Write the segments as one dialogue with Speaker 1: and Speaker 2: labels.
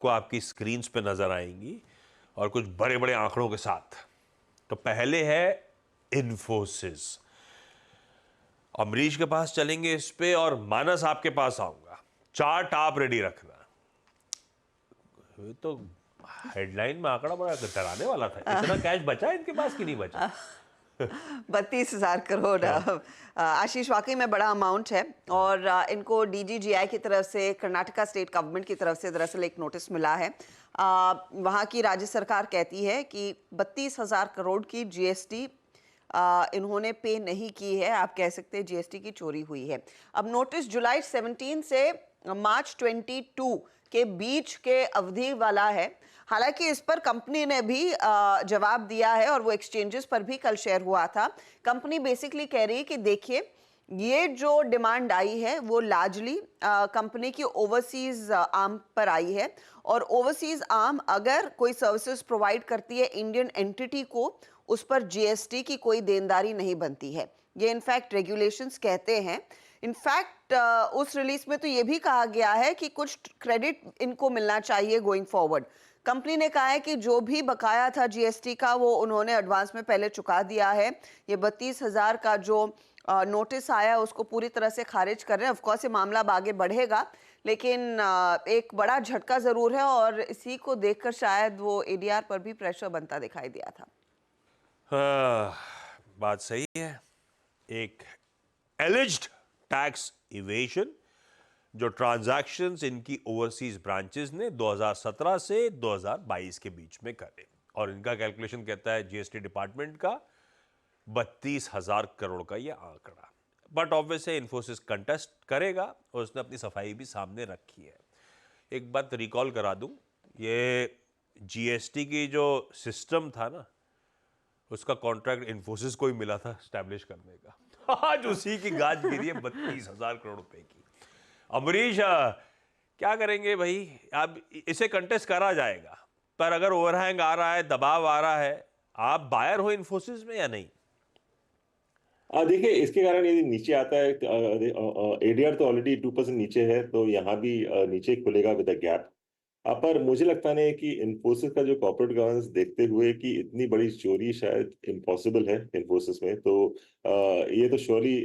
Speaker 1: को आपकी स्क्रीन्स पे नजर आएंगी और कुछ बड़े बड़े आंकड़ों के साथ। तो पहले है इन्फोसिस। अमरीश के पास चलेंगे इस पे और मानस आपके पास आऊंगा। चार्ट आप रेडी रखना। ये तो हेडलाइन में आंकड़ा बड़ा डराने वाला था। इतना कैश बचा है इनके पास कि नहीं बचा?
Speaker 2: 32,000 करोड़।
Speaker 1: हाँ।
Speaker 2: आशीष, वाकई में बड़ा अमाउंट है। और इनको डीजीजीआई की तरफ से, कर्नाटका स्टेट गवर्नमेंट की तरफ से दरअसल एक नोटिस मिला है। वहाँ की राज्य सरकार कहती है कि 32,000 करोड़ की जीएसटी इन्होंने पे नहीं की है। आप कह सकते हैं जीएसटी की चोरी हुई है। अब नोटिस जुलाई 17 से मार्च 22 के बीच के अवधि वाला है। हालांकि इस पर कंपनी ने भी जवाब दिया है और वो एक्सचेंजेस पर भी कल शेयर हुआ था। कंपनी बेसिकली कह रही है कि देखिए, ये जो डिमांड आई है वो लार्जली कंपनी की ओवरसीज आर्म पर आई है। और ओवरसीज आर्म अगर कोई सर्विसेज प्रोवाइड करती है इंडियन एंटिटी को, उस पर जीएसटी की कोई देनदारी नहीं बनती है। ये इनफैक्ट रेगुलेशंस कहते हैं। इनफैक्ट उस रिलीज में तो ये भी कहा गया है कि कुछ क्रेडिट इनको मिलना चाहिए गोइंग फॉरवर्ड। कंपनी ने कहा है कि जो भी बकाया था जीएसटी का वो उन्होंने एडवांस में पहले चुका दिया है। ये 32,000 का जो नोटिस आया उसको पूरी तरह से खारिज कर रहे हैं। ऑफकोर्स ये मामला अब आगे बढ़ेगा, लेकिन एक बड़ा झटका जरूर है और इसी को देखकर शायद वो एडीआर पर भी प्रेशर बनता दिखाई दिया था।
Speaker 1: हाँ, बात सही है। एक एलिज्ड टैक्स इवेशन जो ट्रांजैक्शंस इनकी ओवरसीज ब्रांचेस ने 2017 से 2022 के बीच में करे, और इनका कैलकुलेशन कहता है जीएसटी डिपार्टमेंट का 32,000 करोड़ का ये आंकड़ा। बट ऑब्वियसली इन्फोसिस कंटेस्ट करेगा और उसने अपनी सफाई भी सामने रखी है। एक बात रिकॉल करा दूं, ये जीएसटी की जो सिस्टम था ना, उसका कॉन्ट्रैक्ट इन्फोसिस को ही मिला था स्टैब्लिश करने का। आज उसी की गाज गिरी है 32,000 करोड़ रुपए की। अमरीश, क्या करेंगे भाई? अब इसे कंटेस्ट करा जाएगा, पर अगर ओवरहैंग आ रहा है, दबाव आ रहा है, आप बायर हो इन्फोसिस में या नहीं?
Speaker 3: देखिए, इसके कारण यदि नीचे आता है, एडीआर तो ऑलरेडी 2% नीचे है, तो यहाँ भी नीचे खुलेगा विद अ गैप। पर मुझे लगता नहीं है कि इन्फोसिस का जो कॉर्पोरेट गवर्नेंस देखते हुए कि इतनी बड़ी चोरी शायद इम्पॉसिबल है इन्फोसिस में, तो ये तो श्योरली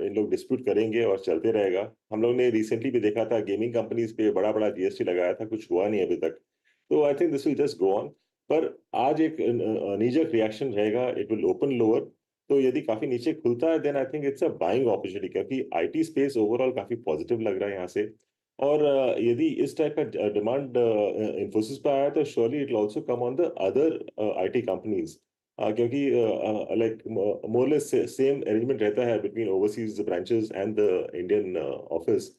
Speaker 3: इन लोग डिस्प्यूट करेंगे और चलते रहेगा। हम लोग ने रिसेंटली भी देखा था, गेमिंग कंपनीज पे बड़ा बड़ा जीएसटी लगाया था, कुछ हुआ नहीं अभी तक। तो I think this will just go on. पर आज एक नीजक रिएक्शन रहेगा, इट विल ओपन लोअर। तो यदि काफी नीचे खुलता है, then I think it's a buying opportunity, क्योंकि आईटी स्पेस ओवरऑल काफी पॉजिटिव लग रहा है यहाँ से। और यदि इस टाइप का डिमांड इन्फोसिस पे आया, तो surely it will also come on the other IT companies, क्योंकि लाइक मोरलेस सेम अरेंजमेंट रहता है between overseas branches and the Indian office.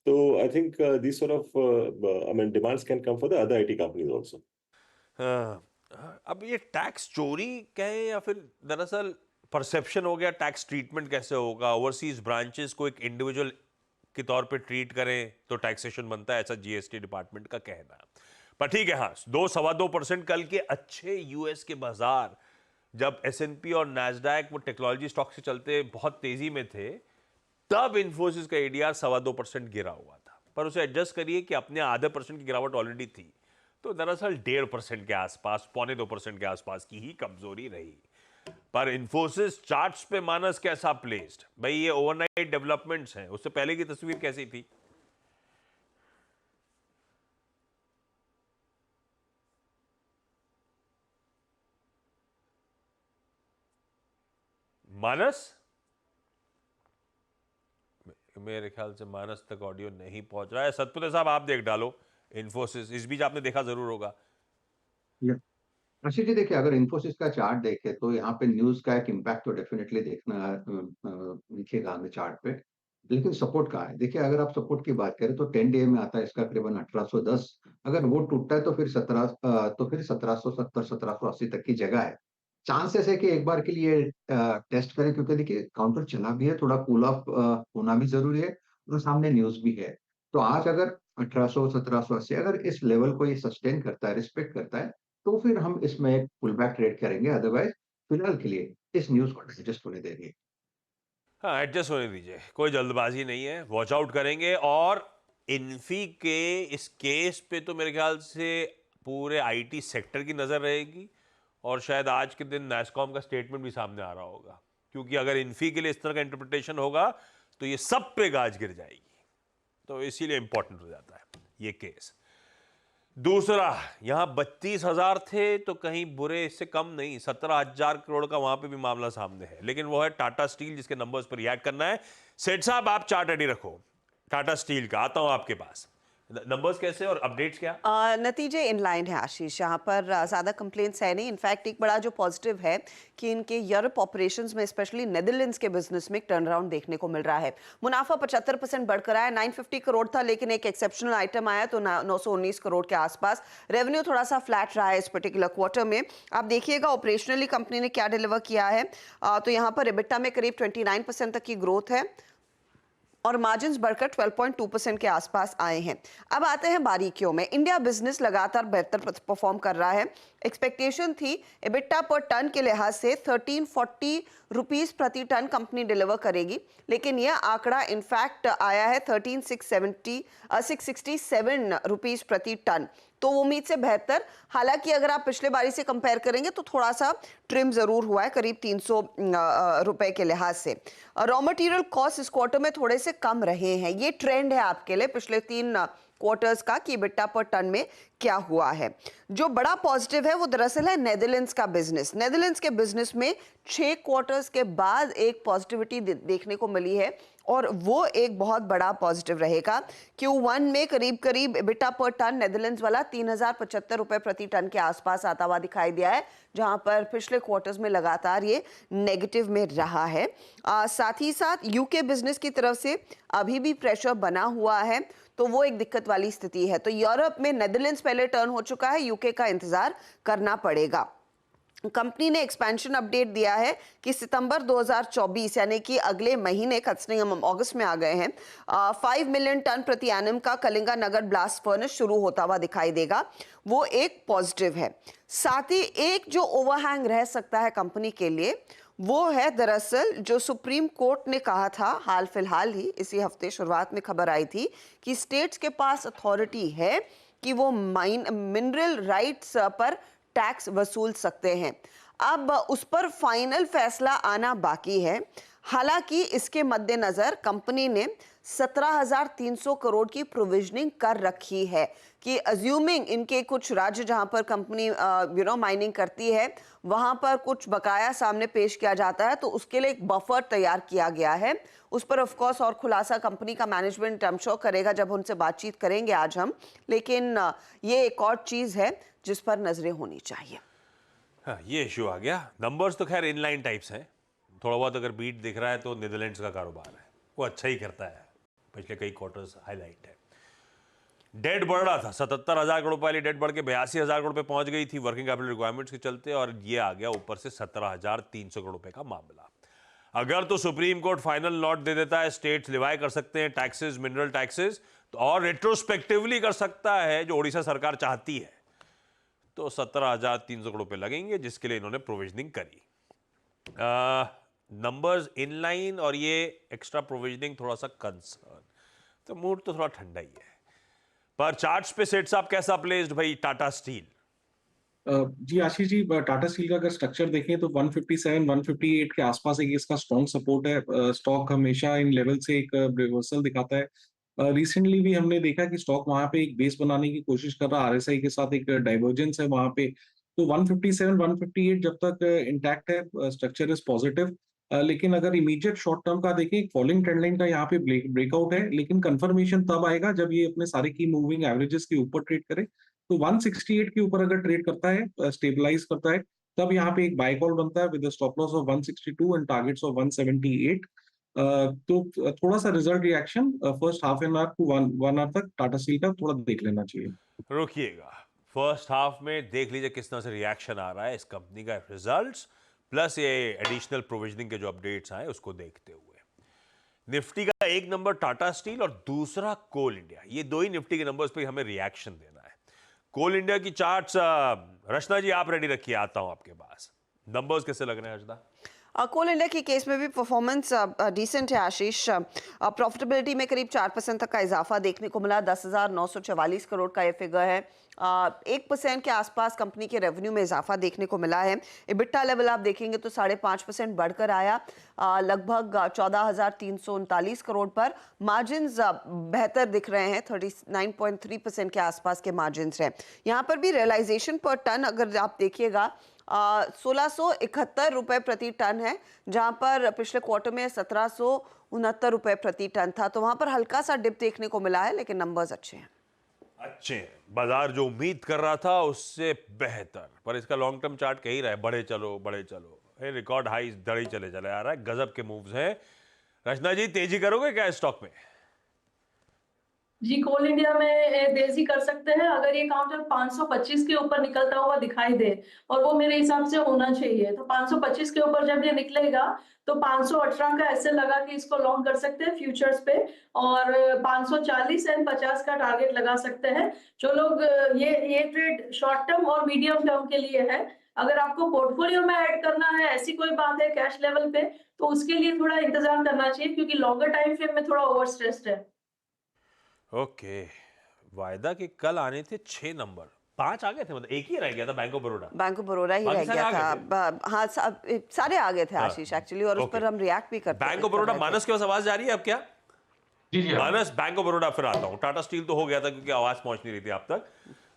Speaker 3: तो I think this sort of I mean demands can come for the other IT companies also.
Speaker 1: अब ये tax चोरी कहें या फिर दरअसल परसेप्शन हो गया, टैक्स ट्रीटमेंट कैसे होगा, ओवरसीज ब्रांचेस को एक इंडिविजुअल के तौर पे ट्रीट करें तो टैक्सेशन बनता है, ऐसा जीएसटी डिपार्टमेंट का कहना है। पर ठीक है, हाँ, 2-2.25% कल के अच्छे यूएस के बाजार, जब एसएनपी और नैस्डैक वो टेक्नोलॉजी स्टॉक से चलते बहुत तेजी में थे, तब इन्फोसिस का एडीआर 2.25% गिरा हुआ था। पर उसे एडजस्ट करिए कि अपने आधे परसेंट की गिरावट ऑलरेडी थी, तो दरअसल 1.5% के आसपास, 0.25% के आसपास की ही कमजोरी रही। पर इन्फोसिस चार्ट्स पे मानस कैसा प्लेस्ड? भाई ये ओवरनाइट डेवलपमेंट्स हैं, उससे पहले की तस्वीर कैसी थी? मानस, मेरे ख्याल से मानस तक ऑडियो नहीं पहुंच रहा है। सतपुते साहब, आप देख डालो इन्फोसिस, इस बीच आपने देखा जरूर होगा।
Speaker 4: या- ऋषि जी, देखिए, अगर इन्फोसिस का चार्ट देखें तो यहाँ पे न्यूज का एक इम्पैक्ट तो डेफिनेटली दिखेगा हमें चार्ट पे। लेकिन सपोर्ट कहाँ है? देखिए, अगर आप सपोर्ट की बात करें तो 10 डे में आता है इसका करीबन 1810। अगर वो टूटता है तो फिर 1770 1780 तक की जगह है। चांसेस है कि एक बार के लिए टेस्ट करें, क्योंकि देखिए काउंटर चला भी है, थोड़ा कूल ऑफ होना भी जरूरी है, और सामने न्यूज भी है। तो आज अगर 1800 1780 अगर इस लेवल को ये सस्टेन करता है, रिस्पेक्ट करता है, तो फिर हम इसमें एक पुल बैक ट्रेड करेंगे। अदरवाइज फिलहाल के लिए इस न्यूज को डाइजेस्ट होने देंगे।
Speaker 1: हाँ, एडजस्ट होने दीजिए, कोई जल्दबाजी नहीं है, वॉच आउट करेंगे। और इन्फी के इस केस पे तो मेरे ख्याल से पूरे आईटी सेक्टर की नजर रहेगी, और शायद आज के दिन नैस्कॉम का स्टेटमेंट भी सामने आ रहा होगा, क्योंकि अगर इन्फी के लिए इस तरह का इंटरप्रिटेशन होगा तो ये सब पे गाज गिर जाएगी। तो इसीलिए इंपॉर्टेंट हो जाता है ये केस। दूसरा, यहां 32,000 थे तो कहीं बुरे इससे कम नहीं, 17,000 करोड़ का वहां पे भी मामला सामने है, लेकिन वो है टाटा स्टील, जिसके नंबर्स पर रिएक्ट करना है। सेठ साहब, आप चार्ट रेडी रखो टाटा स्टील का, आता हूं आपके पास। नंबर्स कैसे और अपडेट्स क्या?
Speaker 2: नतीजे इन लाइन है आशीष, यहाँ पर ज़्यादा कंप्लेंट्स है नहीं। इनफैक्ट एक बड़ा जो पॉजिटिव है कि इनके यूरोप ऑपरेशंस में, स्पेशली नेदरलैंड्स के बिजनेस में एक टर्न अराउंड देखने को मिल रहा है। मुनाफा 75% बढ़कर आया, 950 करोड़ था, लेकिन एक एक्सेप्शनल आइटम आया तो 919 करोड़ के आसपास। रेवेन्यू थोड़ा सा फ्लैट रहा है इस पर्टिकुलर क्वार्टर में। आप देखिएगा ऑपरेशनली कंपनी ने क्या डिलीवर किया है। तो यहाँ पर एबिटा में करीब 29% तक की ग्रोथ है और मार्जिन्स बढ़कर 12.2% के आसपास आए हैं। अब आते हैं बारीकियों में। इंडिया बिजनेस लगातार बेहतर परफॉर्म कर रहा है। एक्सपेक्टेशन थी एबिटा पर टन के लिहाज से 1340 रुपीस प्रति टन कंपनी डिलीवर करेगी, लेकिन यह आंकड़ा इनफैक्ट आया है 667 रुपीस प्रति टन, तो उम्मीद से बेहतर। हालांकि अगर आप पिछले बारी से कंपेयर करेंगे तो थोड़ा सा ट्रिम जरूर हुआ है, करीब 300 रुपए के लिहाज से। रॉ मटेरियल कॉस्ट इस क्वार्टर में थोड़े से कम रहे हैं। ये ट्रेंड है आपके लिए पिछले 3 क्वार्टर्स का कि बिट्टा पर टन में क्या हुआ है। जो बड़ा पॉजिटिव है वो दरअसल है नेदरलैंड्स का बिजनेस। नेदरलैंड्स के बिजनेस में 6 क्वार्टर्स के बाद एक पॉजिटिविटी देखने को मिली है, और वो एक बहुत बड़ा पॉजिटिव रहेगा। Q1 में करीब बिटा पर टन नेदरलैंड्स वाला 3075 रुपए प्रति टन के आसपास आता हुआ दिखाई दिया है, जहां पर पिछले क्वार्टर्स में लगातार ये नेगेटिव में रहा है। साथ ही साथ यूके बिजनेस की तरफ से अभी भी प्रेशर बना हुआ है, तो वो एक दिक्कत वाली स्थिति है। तो यूरोप में नेदरलैंड्स पहले टर्न हो चुका है, यूके का इंतजार करना पड़ेगा। कंपनी ने एक्सपेंशन अपडेट दिया है कि सितंबर 2024 यानी कि अगले महीने, हम अगस्त में आ गए हैं, 5 मिलियन टन प्रति एनम का कलिंगा नगर ब्लास्ट फर्नेस शुरू होता हुआ दिखाई देगा। वो एक पॉजिटिव है। साथ ही एक जो ओवरहैंग रह सकता है कंपनी के लिए, वो है दरअसल जो सुप्रीम कोर्ट ने कहा था हाल फिलहाल ही, इसी हफ्ते शुरुआत में खबर आई थी कि स्टेट्स के पास अथॉरिटी है कि वो मिनरल राइट्स पर टैक्स वसूल सकते हैं। अब उस पर फाइनल फैसला आना बाकी है। हालांकि इसके मद्देनजर कंपनी ने 17,300 करोड़ की प्रोविजनिंग कर रखी है कि अज्यूमिंग इनके कुछ राज्य जहां पर कंपनी माइनिंग करती है वहां पर कुछ बकाया सामने पेश किया जाता है, तो उसके लिए एक बफर तैयार किया गया है। उस पर ऑफ कोर्स और खुलासा कंपनी का मैनेजमेंट हम श्योर करेगा जब उनसे बातचीत करेंगे आज हम, लेकिन ये एक और चीज है जिस पर नजरें होनी चाहिए।
Speaker 1: हाँ, ये इशू आ गया। नंबर्स तो खैर इनलाइन टाइप्स हैं, थोड़ा बहुत अगर बीट दिख रहा है तो नीदरलैंड्स का कारोबार है, वो अच्छा ही करता है, पिछले कई क्वार्टर्स हाईलाइट है। डेट बढ़ रहा था, 77,000 करोड़ वाली डेट बढ़ के 82,000 करोड़ पे पहुंच गई थी वर्किंग कैपिटल रिक्वायरमेंट्स के चलते, और ये आ गया ऊपर से 17,300 करोड़ रुपए का मामला। अगर तो सुप्रीम कोर्ट फाइनल नोट दे देता है, स्टेट्स लिवाई कर सकते हैं टैक्सेस, मिनरल टैक्सेस, तो और रेट्रोस्पेक्टिवली कर सकता है जो ओडिशा सरकार चाहती है, तो 17,300 करोड़ रुपए लगेंगे, जिसके लिए इन्होंने प्रोविजनिंग करी। नंबर्स इनलाइन और ये एक्स्ट्रा प्रोविजनिंग थोड़ा सा कंसर्न, तो मूड तो थोड़ा ठंडा ही है। पर चार्ट्स पे सेठ साहब कैसा प्लेस्ड भाई टाटा स्टील?
Speaker 5: जी आशीष जी, टाटा स्टील का अगर स्ट्रक्चर देखें तो 157 158 के आसपास एक इसका स्ट्रॉन्ग सपोर्ट है। स्टॉक हमेशा इन लेवल से एक रिवर्सल दिखाता है। रिसेंटली भी हमने देखा कि स्टॉक वहां पे एक बेस बनाने की कोशिश कर रहा है, आरएसआई के साथ एक डाइवर्जेंस है वहां पे। तो 157 158 जब तक इंटैक्ट है, स्ट्रक्चर इज पॉजिटिव। लेकिन अगर इमीडिएट शॉर्ट टर्म का देखें, फॉलिंग ट्रेंड लाइन का यहाँ पे ब्रेकआउट है, लेकिन कंफर्मेशन तब आएगा जब ये अपने सारे की मूविंग एवरेजेस के ऊपर ट्रेड करे। तो 168 के ऊपर अगर ट्रेड करता है, स्टेबलाइज करता है, तब यहाँ पे एक बाय कॉल बनता है with stop loss of 162 and targets of 178। तो थोड़ा सा result reaction first half an hour to one hour तक टाटा स्टील का थोड़ा देख लेना चाहिए।
Speaker 1: रुकिएगा, फर्स्ट हाफ में देख लीजिए किस तरह से रिएक्शन आ रहा है इस कंपनी का, रिजल्ट्स प्लस ये एडिशनल प्रोविजनिंग के जो अपडेट्स आए उसको देखते हुए। निफ्टी का एक नंबर टाटा स्टील और दूसरा कोल इंडिया, ये दो ही निफ्टी के नंबर्स पे हमें रिएक्शन देना है। कोल इंडिया की चार्ट्स रचना जी आप रेडी रखिए, आता हूं आपके पास। नंबर्स कैसे लग रहे हैं रचना?
Speaker 2: कोल इंडिया के केस में भी परफॉर्मेंस डिसेंट है आशीष। प्रॉफिटेबिलिटी में करीब 4% तक का इजाफा देखने को मिला। 10,944 करोड़ का ये फिगर है। 1% के आसपास कंपनी के रेवेन्यू में इजाफा देखने को मिला है। इबिट्टा लेवल आप देखेंगे तो 5.5% बढ़कर आया, लगभग 14,339 करोड़ पर। मार्जिन्स बेहतर दिख रहे हैं, 39.3% के आसपास के मार्जिन्स हैं। यहाँ पर भी रियलाइजेशन पर टन अगर आप देखिएगा 1671 रुपए प्रति टन है, जहां पर पिछले क्वार्टर में 1769 रुपए प्रति टन था। तो वहां पर हल्का सा डिप देखने को मिला है, लेकिन नंबर्स अच्छे हैं।
Speaker 1: अच्छे हैं। बाजार जो उम्मीद कर रहा था उससे बेहतर, पर इसका लॉन्ग टर्म चार्ट कह ही रहा है बढ़े चलो बढ़े चलो। रिकॉर्ड हाई दड़ी चले चले आ रहा है, गजब के मूव्स हैं। रचना जी, तेजी करोगे क्या स्टॉक में?
Speaker 6: जी, कोल इंडिया में तेजी कर सकते हैं अगर ये काउंटर 525 के ऊपर निकलता हुआ दिखाई दे, और वो मेरे हिसाब से होना चाहिए। तो 525 के ऊपर जब ये निकलेगा तो 518 का ऐसे लगा कि इसको लॉन्ग कर सकते हैं फ्यूचर्स पे, और 540 एंड 50 का टारगेट लगा सकते हैं। जो लोग ये ट्रेड शॉर्ट टर्म और मीडियम टर्म के लिए है। अगर आपको पोर्टफोलियो में ऐड करना है, ऐसी कोई बात है कैश लेवल पे, तो उसके लिए थोड़ा इंतजार करना चाहिए, क्योंकि लॉन्गर टाइम फ्रेम में थोड़ा ओवर स्ट्रेस्ड है।
Speaker 1: ओके, वायदा के कल आने थे 6 नंबर, 5 आ गए थे, मतलब एक ही रह गया था bank of Baroda.
Speaker 2: Bank of Baroda ही रह गया था। हाँ, सारे आ गए थे आशीष एक्चुअली, और उस पर हम रिएक्ट भी करते हैं।
Speaker 1: बैंक ऑफ बरोड़ा, मानस के पास आवाज जा रही है अब क्या?
Speaker 7: जी
Speaker 1: मानस, बैंक ऑफ बरोड़ा फिर आता हूँ। टाटा स्टील तो हो गया था क्योंकि आवाज पहुंच नहीं रही थी आप तक।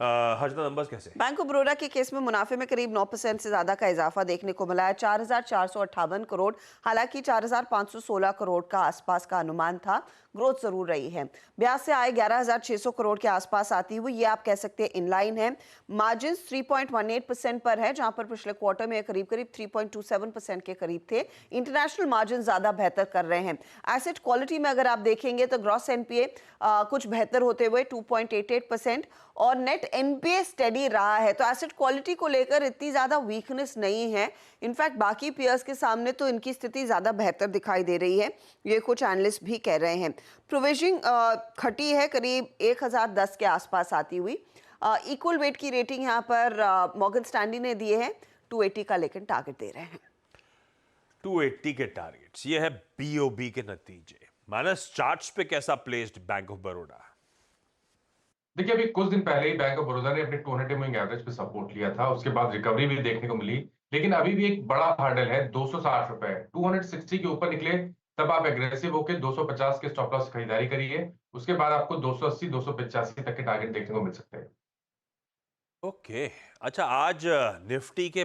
Speaker 1: हर्षदा, नंबर्स कैसे?
Speaker 2: बैंक ऑफ बरोड़ा के केस में मुनाफे में करीब 9% से ज्यादा का इजाफा देखने को मिला है, 4,458 करोड़। हालांकि 4,516 करोड़ का आसपास का अनुमान था। ग्रोथ जरूर रही है। ब्याज से आए 11,600 करोड़ के आसपास आती हुई, ये आप कह सकते हैं इनलाइन है। मार्जिन 3.18% पर है, जहां पर पिछले क्वार्टर में करीब 3.27% के करीब थे। इंटरनेशनल मार्जिन ज्यादा बेहतर कर रहे हैं। एसेट क्वालिटी में अगर आप देखेंगे तो ग्रॉस एनपीए कुछ बेहतर होते हुए 2.88%, और नेट एनपीए स्टेडी रहा है। तो एसेट क्वालिटी को लेकर इतनी ज्यादा वीकनेस नहीं है। इनफैक्ट बाकी पीयर्स के सामने तो इनकी स्थिति ज्यादा बेहतर दिखाई दे रही है, ये कुछ एनालिस्ट भी कह रहे हैं। प्रोविजनिंग घटी है, करीब 1010 के आसपास आती हुई। इक्वल वेट की रेटिंग यहाँ पर मॉर्गन स्टैनली ने दिए हैं 280 का, लेकिन टारगेट दे रहे हैं
Speaker 1: 280 के टारगेट्स। ये है बीओबी के नतीजे। मानस, चार्ट्स पे कैसा प्लेस्ड बैंक ऑफ बरोड़ा?
Speaker 7: देखिए, अभी कुछ दिन पहले ही बैंक ऑफ बड़ौदा ने अपने 200 मूविंग एवरेज पे सपोर्ट लिया था, उसके बाद रिकवरी भी देखने को मिली, लेकिन अभी भी एक बड़ा हर्डल है 260 रुपए। 260 के ऊपर निकले तब आप एग्रेसिव होकर 250 के स्टॉप लॉस खरीदारी करिए, उसके बाद आपको 280 285 तक के टारगेट देखने को मिल सकते हैं।
Speaker 1: ओके, अच्छा, आज निफ्टी के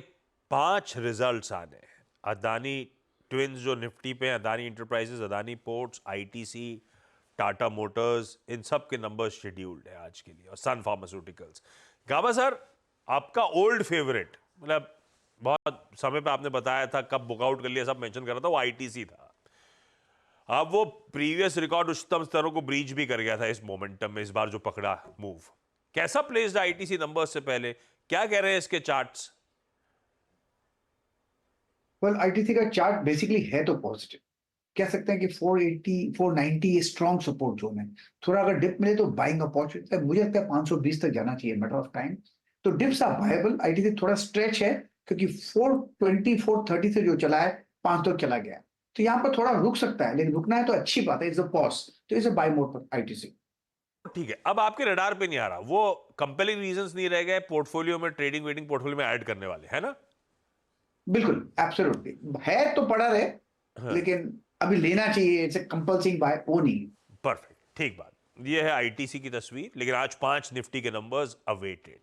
Speaker 1: 5 रिजल्ट्स आने हैं। अदानी ट्विंस जो निफ्टी पे, Adani Enterprises, Adani Ports, ITC, Tata Motors, इन सब के नंबर्स शेड्यूल्ड है आज के लिए, और सन फार्मास्यूटिकल्स। गाबा सर, आपका ओल्ड फेवरेट, मतलब बहुत समय पे आपने बताया था, कब बुकआउट कर लिया सब मेंशन कर रहा था, वो आईटीसी था। अब वो प्रीवियस रिकॉर्ड उच्चतम स्तरों को ब्रीच भी कर गया था इस मोमेंटम में, इस बार जो पकड़ा मूव। कैसा प्लेस्ड आईटीसी नंबर्स से पहले, क्या कह रहे हैं इसके चार्ट्स?
Speaker 8: वेल, आईटीसी का चार्ट बेसिकली है तो पॉजिटिव, कह सकते हैं कि 480 490 ये स्ट्रॉन्ग सपोर्ट जोन है। थोड़ा अगर डिप मिले तो बाइंग अपॉर्चुनिटी है, मुझे लगता है 520 तक जाना चाहिए, मैटर ऑफ टाइम। तो डिप्स आर वायबल। आईटीसी थोड़ा स्ट्रेच है क्योंकि 420 430 से जो चला है 5 तक चला गया, तो यहाँ पर थोड़ा रुक सकता है, लेकिन रुकना है तो अच्छी बात है, इट्स अ पॉज, तो इट्स अ बाय मोड पर आईटीसी।
Speaker 1: ठीक है, अब आपके रडार पे नहीं आ रहा, वो कंपेलिंग रीजंस नहीं रह गए पोर्टफोलियो में, ट्रेडिंग वेटिंग पोर्टफोलियो में ऐड करने वाले, है ना?
Speaker 8: बिल्कुल, एब्सोल्युटली है तो पड़ा रहे,
Speaker 1: हाँ।
Speaker 8: लेकिन अभी लेना चाहिए, इट्स अ कंपल्सिंग बाय, वो नहीं।
Speaker 1: परफेक्ट, ठीक बात। ये है आईटीसी की तस्वीर, लेकिन आज 5 निफ्टी के नंबर्स अवेटेड।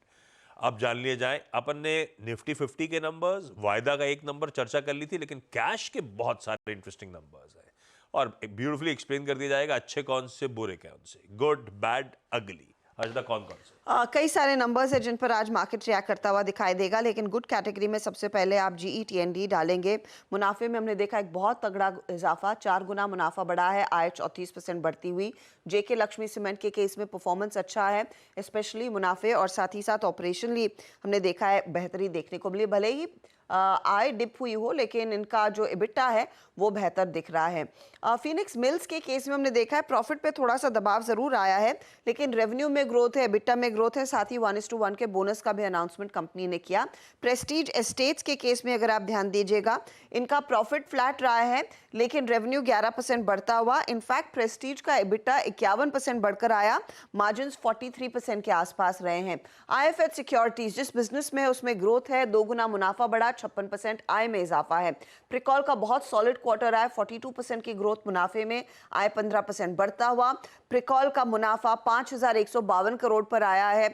Speaker 1: अब जान लिए जाए, अपन ने निफ्टी 50 के नंबर्स, वायदा का एक नंबर चर्चा कर ली थी, लेकिन कैश के बहुत सारे इंटरेस्टिंग नंबर्स हैं, और ब्यूटीफुली एक्सप्लेन कर दिया जाएगा अच्छे कौन से, बुरे कौन से, गुड, बैड, अगली। हर्षदा, कौन कौन से?
Speaker 2: कई सारे नंबर्स हैं जिन पर आज मार्केट रिएक्ट करता हुआ दिखाई देगा, लेकिन गुड कैटेगरी में सबसे पहले आप जीईटीएनडी डालेंगे। मुनाफे में हमने देखा एक बहुत तगड़ा इजाफा, 4 गुना मुनाफा बढ़ा है, आय 34% बढ़ती हुई। जेके लक्ष्मी सीमेंट के केस में परफॉर्मेंस अच्छा है, स्पेशली मुनाफे, और साथ ही साथ ऑपरेशनली हमने देखा है बेहतरी देखने को मिली। भले ही आय डिप हुई हो, लेकिन इनका जो EBITDA है वो बेहतर दिख रहा है। फिनिक्स मिल्स के केस में हमने देखा है प्रॉफिट पे थोड़ा सा दबाव जरूर आया है, लेकिन रेवेन्यू में ग्रोथ है, EBITDA में ग्रोथ है, साथ ही 1:1 के बोनस का भी अनाउंसमेंट कंपनी ने किया। प्रेस्टीज एस्टेट्स के केस में अगर आप ध्यान दीजिएगा, इनका प्रॉफिट फ्लैट रहा है, लेकिन रेवेन्यू 11% बढ़ता हुआ। इनफैक्ट प्रेस्टीज का EBITDA 51% बढ़कर आया, मार्जिन 43% के आसपास रहे हैं। IFH सिक्योरिटीज जिस बिजनेस में है उसमें ग्रोथ है, 2 गुना मुनाफा बढ़ा, 56% आय में इजाफा है। प्रिकॉल का बहुत सॉलिड क्वार्टर आया, 42% की ग्रोथ मुनाफे में, आय 15% बढ़ता हुआ। प्रिकॉल का मुनाफा 5,152 करोड़ पर आया है।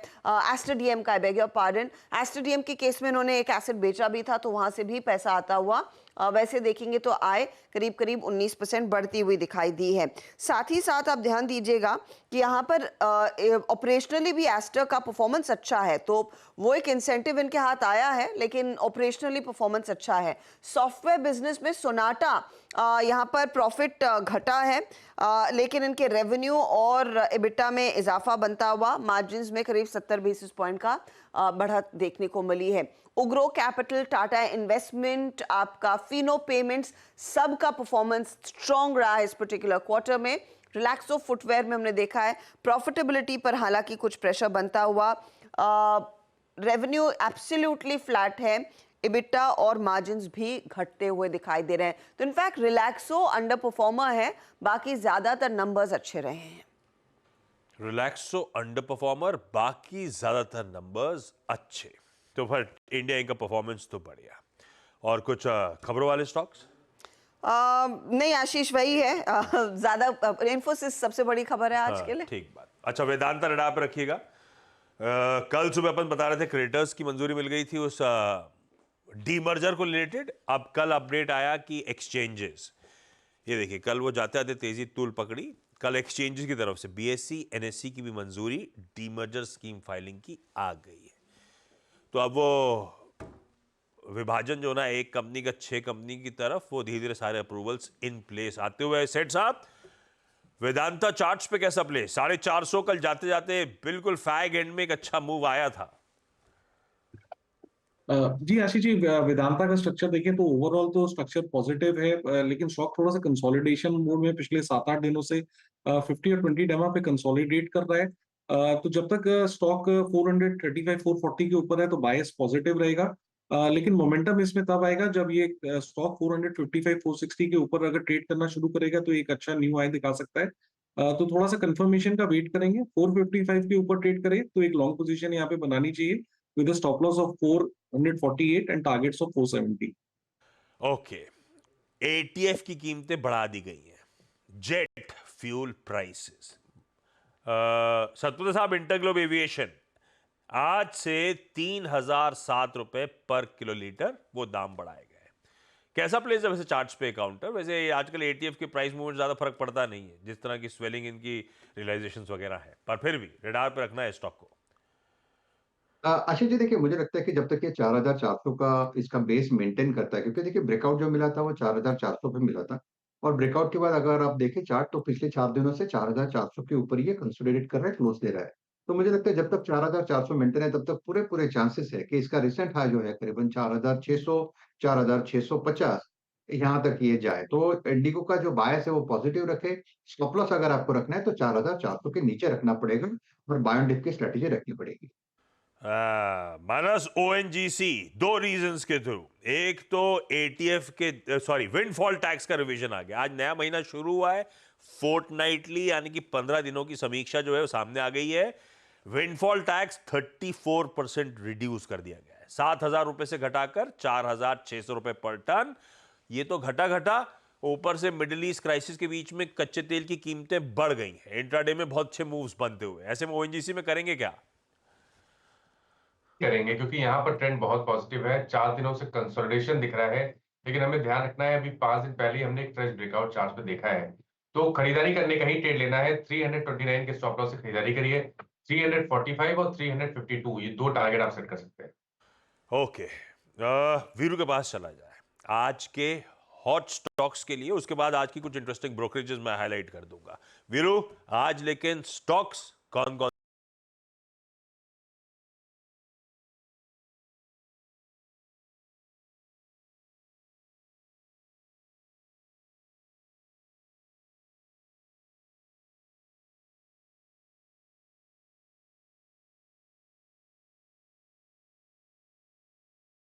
Speaker 2: एस्टरडीएम का, बेग योर पार्डन, एस्टरडीएम के केस में उन्होंने एक एसेट बेचा भी था, तो वहां से भी पैसा आता हुआ। वैसे देखेंगे तो आय करीब करीब 19% बढ़ती हुई दिखाई दी है। साथ ही साथ आप ध्यान दीजिएगा कि यहाँ पर ऑपरेशनली भी एस्टर का परफॉर्मेंस अच्छा है, तो वो एक इंसेंटिव इनके हाथ आया है, लेकिन ऑपरेशनली परफॉर्मेंस अच्छा है। सॉफ्टवेयर बिजनेस में सोनाटा यहाँ पर प्रॉफिट घटा है, लेकिन इनके रेवेन्यू और EBITDA में इजाफा बनता हुआ, मार्जिन्स में करीब 70 बेसिस पॉइंट का बढ़त देखने को मिली है। उग्रो कैपिटल, टाटा इन्वेस्टमेंट, आपका फिनो पेमेंट्स, सबका परफॉर्मेंस स्ट्रॉन्ग रहा है इस पर्टिकुलर क्वार्टर में। रिलैक्सो फुटवेयर में हमने देखा है प्रॉफिटेबिलिटी पर हालांकि कुछ प्रेशर बनता हुआ। रेवेन्यू एब्सोल्युटली फ्लैट है, EBITDA और मार्जिन्स भी घटते हुए दिखाई दे रहे हैं। तो इनफैक्ट रिलैक्सो अंडर परफॉर्मर है, बाकी ज्यादातर नंबर्स अच्छे रहे हैं।
Speaker 1: रिलैक्सो अंडर परफॉर्मर, बाकी ज्यादातर नंबर्स अच्छे, तो फिर इंडिया इनका परफॉर्मेंस तो बढ़िया। और कुछ खबरों वाले स्टॉक्स?
Speaker 2: नहीं आशीष, वही है, ज्यादा इन्फोसिस सबसे बड़ी खबर है आज के लिए।
Speaker 1: ठीक बात। अच्छा, वेदांता रडार पर रखिएगा। कल सुबह अपन बता रहे थे क्रेडिटर्स की मंजूरी मिल गई थी उस डीमर्जर को रिलेटेड। अब कल अपडेट आया कि एक्सचेंजेस, ये देखिए कल वो जाते आते तेजी तूल पकड़ी। कल एक्सचेंजेस की तरफ से BSE NSE की भी मंजूरी डीमर्जर स्कीम फाइलिंग की आ गई है। तो अब वो विभाजन जो ना एक कंपनी का 6 कंपनी की तरफ, वो धीरे धीरे सारे अप्रूवल्स इन प्लेस आते हुए। सेठ साहब, वेदांता चार्ट्स पे कैसा प्ले? 450 कल जाते जाते बिल्कुल फैग एंड में एक अच्छा मूव आया था।
Speaker 5: जी आशीष जी, वेदांता का स्ट्रक्चर देखें तो ओवरऑल तो स्ट्रक्चर पॉजिटिव है, लेकिन स्टॉक थोड़ा सा कंसोलिडेशन मोड में पिछले 7-8 दिनों से 50 और 20 डेमा पे कंसोलिडेट कर रहा है। तो जब तक स्टॉक 435 440 के ऊपर है तो बायस पॉजिटिव रहेगा, लेकिन मोमेंटम इसमें तब आएगा जब ये स्टॉक 455 460 के ऊपर अगर ट्रेड करना शुरू करेगा तो एक अच्छा न्यू हाई दिखा सकता है। तो थोड़ा सा कंफर्मेशन का वेट करेंगे। 455 के ऊपर ट्रेड करे तो एक लॉन्ग पोजीशन यहाँ पे बनानी चाहिए with a stop loss of 448 and targets of 470.
Speaker 1: Okay, ATF की कीमतें बढ़ा दी गई हैं। जेट फ्यूल प्राइसेस, सतपुत्र साहब, इंटरग्लोब एविएशन आज से 3007 रुपए पर किलोलीटर वो दाम बढ़ाए गए। कैसा प्लेस है वैसे चार्ट्स पे काउंटर? वैसे आजकल ATF के प्राइस मूवमेंट ज्यादा फर्क पड़ता नहीं है, जिस तरह की स्वेलिंग इनकी रियलाइजेशंस वगैरह है, पर फिर भी रडार पे रखना है स्टॉक को।
Speaker 4: आशीष जी, देखिए मुझे लगता है कि जब तक ये 4,400 का इसका बेस मेंटेन करता है, क्योंकि देखिए ब्रेकआउट जो मिला था वो 4,400 पे मिला था, और ब्रेकआउट के बाद अगर आप देखें चार्ट तो पिछले 4 दिनों से 4,400 के ऊपर ये कंसोलिडेट कर रहा है, क्लोज दे रहा है। तो मुझे लगता है जब तक 4,400 मेंटेन है तब तक पूरे पूरे चांसेस है कि इसका रिसेंट हाई जो है करीबन 4,600 4,650 यहाँ तक ये जाए। तो इंडिगो का जो बायस है वो पॉजिटिव रखे। स्टॉप लॉस अगर आपको रखना है तो 4,400 के नीचे रखना पड़ेगा और बाय ऑन डिप की स्ट्रेटेजी रखनी पड़ेगी।
Speaker 1: मानस, ONGC 2 रीजंस के थ्रू, एक तो ATF के विंडफॉल टैक्स का रिवीजन आ गया। आज नया महीना शुरू हुआ है, फोर्टनाइटली यानी कि 15 दिनों की समीक्षा जो है वो सामने आ गई है। विंडफॉल टैक्स 34% रिड्यूस कर दिया गया है, 7,000 रुपए से घटाकर 4,600 रुपए पर टन। ये तो घटा ऊपर से मिडिल ईस्ट क्राइसिस के बीच में कच्चे तेल की कीमतें बढ़ गई हैं। इंट्राडे में बहुत अच्छे मूव्स बनते हुए, ऐसे में ONGC में करेंगे क्या?
Speaker 7: करेंगे, क्योंकि यहाँ पर ट्रेंड बहुत पॉजिटिव है। 4 दिनों से कंसोलिडेशन दिख रहा है, लेकिन हमें ध्यान रखना है, अभी 5 दिन पहले ही हमने एक फ्रेश ब्रेकआउट चार्ट पे देखा है। तो खरीदारी करने का ही ट्रेड लेना है। 329 के स्टॉप लॉस से खरीदारी करिए। 345 और 352 ये 2 टारगेट आप सेट कर सकते हैं।
Speaker 1: ओके, वीरू के पास चला जाए आज के हॉट स्टॉक्स के लिए, उसके बाद आज की कुछ इंटरेस्टिंग ब्रोकरेजेस मैं हाईलाइट कर दूंगा। वीरू, आज लेकिन स्टॉक्स कौन कौन